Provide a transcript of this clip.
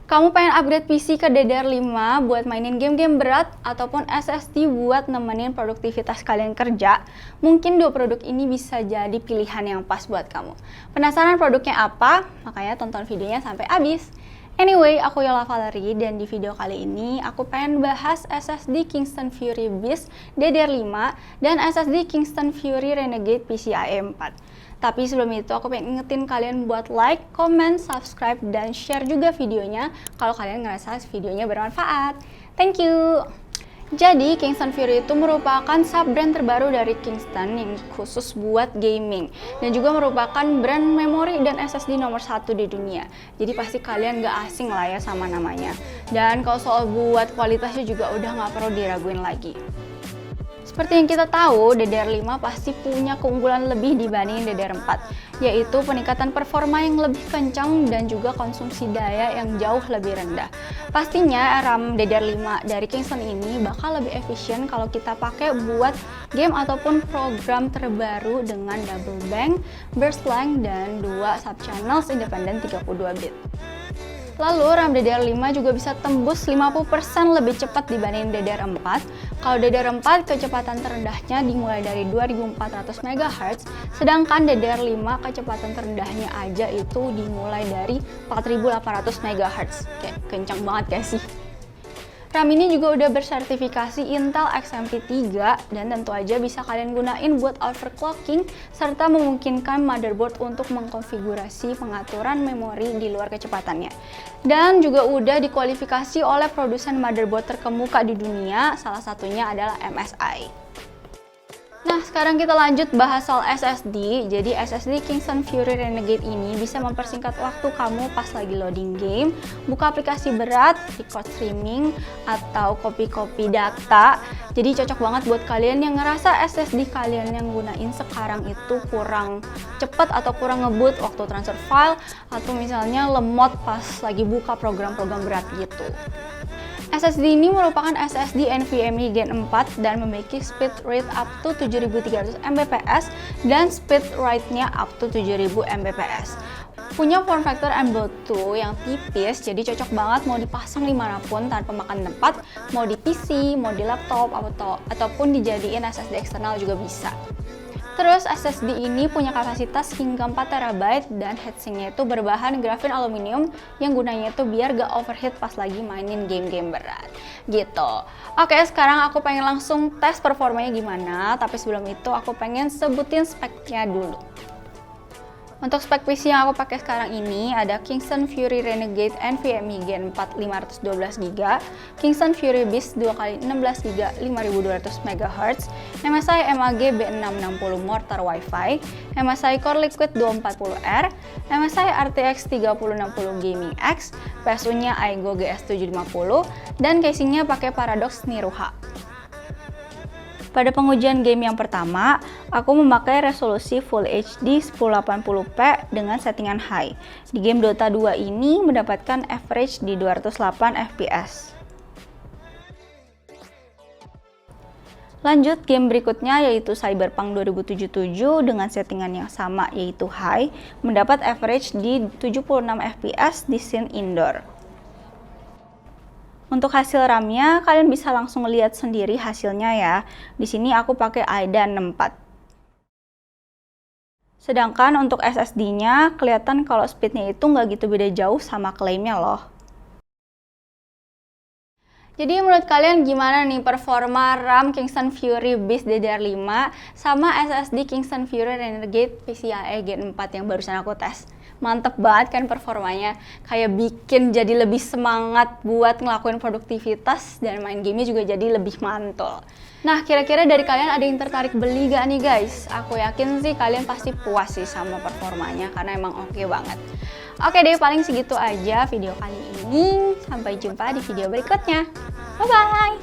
Kamu pengen upgrade PC ke DDR5 buat mainin game-game berat ataupun SSD buat nemenin produktivitas kalian kerja? Mungkin dua produk ini bisa jadi pilihan yang pas buat kamu. Penasaran produknya apa? Makanya tonton videonya sampai habis. Anyway, aku Yola Valerie dan di video kali ini aku pengen bahas SSD Kingston Fury Beast DDR5 dan SSD Kingston Fury Renegade PCIe 4. Tapi sebelum itu aku pengen ingetin kalian buat like, comment, subscribe, dan share juga videonya kalau kalian ngerasa videonya bermanfaat. Thank you! Jadi Kingston Fury itu merupakan sub-brand terbaru dari Kingston yang khusus buat gaming dan juga merupakan brand memori dan SSD nomor 1 di dunia. Jadi pasti kalian gak asing lah ya sama namanya. Dan kalau soal buat kualitasnya juga udah gak perlu diraguin lagi. Seperti yang kita tahu, DDR5 pasti punya keunggulan lebih dibanding DDR4, yaitu peningkatan performa yang lebih kencang dan juga konsumsi daya yang jauh lebih rendah. Pastinya RAM DDR5 dari Kingston ini bakal lebih efisien kalau kita pakai buat game ataupun program terbaru dengan double bank, burst length, dan 2 sub-channels independen 32 bit. Lalu RAM DDR5 juga bisa tembus 50% lebih cepat dibanding DDR4. Kalau DDR4 kecepatan terendahnya dimulai dari 2400 MHz, sedangkan DDR5 kecepatan terendahnya aja itu dimulai dari 4800 MHz. Kayak kencang banget gak sih? RAM ini juga udah bersertifikasi Intel XMP 3 dan tentu aja bisa kalian gunain buat overclocking serta memungkinkan motherboard untuk mengkonfigurasi pengaturan memori di luar kecepatannya. Dan juga udah dikualifikasi oleh produsen motherboard terkemuka di dunia, salah satunya adalah MSI. Nah, sekarang kita lanjut bahas soal SSD. Jadi SSD Kingston Fury Renegade ini bisa mempersingkat waktu kamu pas lagi loading game, buka aplikasi berat, record streaming, atau copy data. Jadi cocok banget buat kalian yang ngerasa SSD kalian yang gunain sekarang itu kurang cepet atau kurang ngebut waktu transfer file, atau misalnya lemot pas lagi buka program-program berat gitu. SSD ini merupakan SSD NVMe Gen 4 dan memiliki speed read up to 7300 Mbps dan speed write-nya up to 7000 Mbps. Punya form factor M.2 yang tipis, jadi cocok banget mau dipasang dimanapun tanpa makan tempat, mau di PC, mau di laptop, ataupun dijadiin SSD eksternal juga bisa. Terus SSD ini punya kapasitas hingga 4 TB dan heatsinknya itu berbahan grafin aluminium yang gunanya itu biar gak overheat pas lagi mainin game-game berat gitu. Oke, sekarang aku pengen langsung tes performanya gimana, tapi sebelum itu aku pengen sebutin speknya dulu. Untuk spek PC yang aku pakai sekarang ini ada Kingston Fury Renegade NVMe Gen 4 512GB, Kingston Fury Beast 2x16GB 5200 MHz, MSI MAG B660 Mortar Wi-Fi, MSI Core Liquid 240R, MSI RTX 3060 Gaming X, PSU-nya Aigo GS750, dan casingnya pakai Paradox Niruha. Pada pengujian game yang pertama, aku memakai resolusi Full HD 1080p dengan settingan high. Di game Dota 2 ini mendapatkan average di 208 fps. Lanjut game berikutnya yaitu Cyberpunk 2077 dengan settingan yang sama yaitu high, mendapat average di 76 fps di scene indoor. Untuk hasil RAM-nya, kalian bisa langsung lihat sendiri hasilnya ya. Di sini aku pakai AIDA 64. Sedangkan untuk SSD-nya, kelihatan kalau speednya itu nggak gitu beda jauh sama klaimnya loh. Jadi menurut kalian gimana nih performa RAM Kingston Fury Beast DDR5 sama SSD Kingston Fury Renegade PCIe Gen 4 yang barusan aku tes? Mantep banget kan performanya, kayak bikin jadi lebih semangat buat ngelakuin produktivitas dan main gamenya juga jadi lebih mantul. Nah, kira-kira dari kalian ada yang tertarik beli gak nih guys? Aku yakin sih kalian pasti puas sih sama performanya karena emang oke banget. Oke deh, paling segitu aja video kali ini. Sampai jumpa di video berikutnya. Bye-bye!